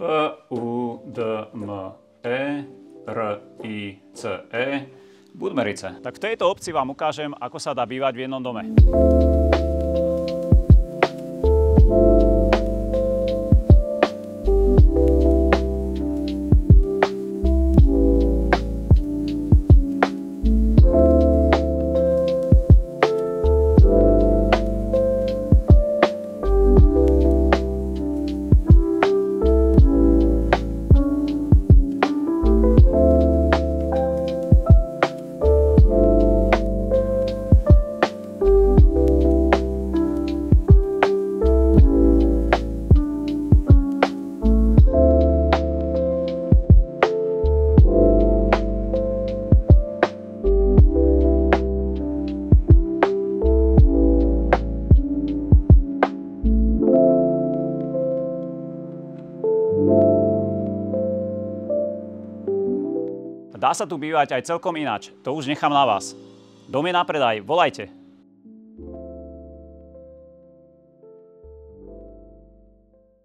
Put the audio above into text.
Budmerice. Budmerice. Tak v tejto obci vám ukážem, ako sa dá bývať v jednom dome. Dá sa tu bývať aj celkom ináč, to už nechám na vás. Dom je na predaj, volajte.